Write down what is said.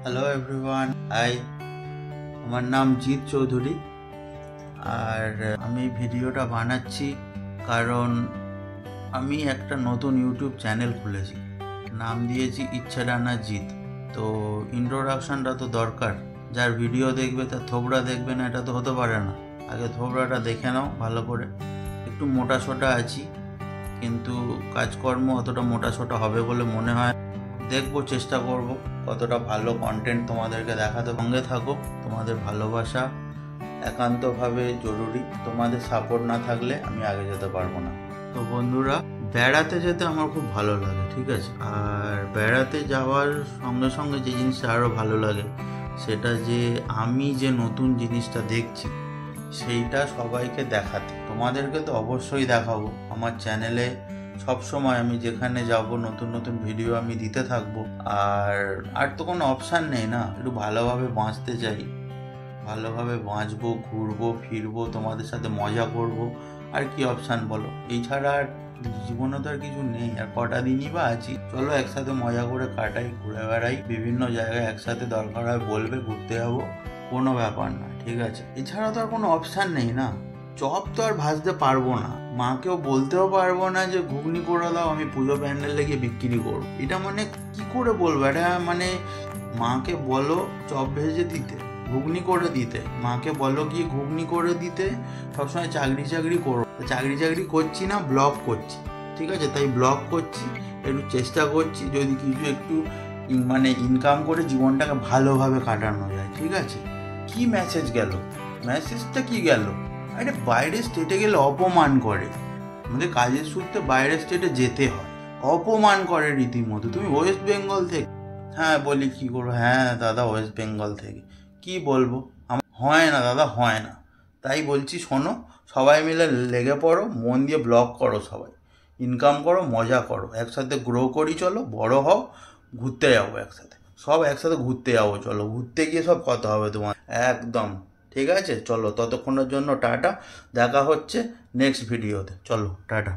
Hello everyone, আমার নাম জিৎ চৌধুরী। আর আমি ভিডিওটা বানাচ্ছি কারণ আমি একটা নতুন ইউটিউব চ্যানেল খুলেছি, নাম দিয়েছি ইচ্ছাডানা জিৎ। তো ইন্ট্রোডাকশনটা তো দরকার, যার ভিডিও দেখবে তার থোবড়া দেখবে না, এটা তো হতে পারে না। আগে থোবড়াটা দেখে নাও ভালো করে। একটু মোটা সোটা আছি, কিন্তু কাজকর্ম অতটা মোটা সোটা হবে বলে মনে হয়। দেখবো, চেষ্টা করব কতটা ভালো কন্টেন্ট তোমাদেরকে দেখাতে। সঙ্গে থাকো, তোমাদের ভালোবাসা একান্তভাবে জরুরি। তোমাদের সাপোর্ট না থাকলে আমি আগে যেতে পারবো না। তো বন্ধুরা, বেড়াতে যেতে আমার খুব ভালো লাগে, ঠিক আছে? আর বেড়াতে যাওয়ার সঙ্গে সঙ্গে যে জিনিসটা আরও ভালো লাগে সেটা যে আমি যে নতুন জিনিসটা দেখছি সেইটা সবাইকে দেখাতে। তোমাদেরকে তো অবশ্যই দেখাবো। আমার চ্যানেলে সবসময় আমি যেখানে যাব নতুন নতুন ভিডিও আমি দিতে থাকবো। আর তো কোনো অপশান নেই না, একটু ভালোভাবে বাঁচতে চাই, ভালোভাবে বাঁচবো, ঘুরবো ফিরবো, তোমাদের সাথে মজা করব। আর কি অপশান বলো? এই ছাড়া আর জীবনে তো আর কিছু নেই। আর কটা দিনই বা আছি, চলো একসাথে মজা করে কাটাই, ঘুরে বেড়াই বিভিন্ন জায়গায় একসাথে। দরকার হয় বলবে, ঘুরতে যাবো, কোনো ব্যাপার না, ঠিক আছে? এছাড়া তো আর কোনো অপশান নেই না। চপ তো আর ভাজতে পারবো না, মাকেও বলতেও পারবো না যে ঘুগনি করে দাও, আমি পুজো প্যান্ডেলে গিয়ে বিক্রি করবো। এটা মানে কি করে বলবো? এটা মানে মাকে বলো চপ ভেজে দিতে, ঘুগনি করে দিতে। মাকে বলো কি ঘুগনি করে দিতে। সবসময় চাকরি করো, চাকরি করছি না, ব্লগ করছি, ঠিক আছে? তাই ব্লগ করছি, একটু চেষ্টা করছি যদি কিছু একটু মানে ইনকাম করে জীবনটাকে ভালোভাবে কাটানো যায়, ঠিক আছে? কি মেসেজ গেল? মেসেজটা কি গেল? আরে বাইরের স্টেটে গেলে অপমান করে, আমাদের কাজের সূত্রে বাইরের স্টেটে যেতে হয়, অপমান করে রীতিমতো। তুমি ওয়েস্ট বেঙ্গল থেকে? হ্যাঁ, বলি কি করবো, হ্যাঁ দাদা ওয়েস্ট বেঙ্গল থেকে। কি বলবো, আমার হয় না দাদা, হয় না। তাই বলছি শোনো, সবাই মিলে লেগে পড়ো, মন দিয়ে ব্লগ করো, সবাই ইনকাম করো, মজা করো, একসাথে গ্রো করি, চলো বড় হও, ঘুরতে যাবো একসাথে, সব একসাথে ঘুরতে যাবো। চলো ঘুরতে গিয়ে সব কথা হবে তোমার, একদম ঠিক আছে? চলো ততক্ষণের জন্য টাটা, দেখা হচ্ছে নেক্সট ভিডিওতে। চলো টাটা।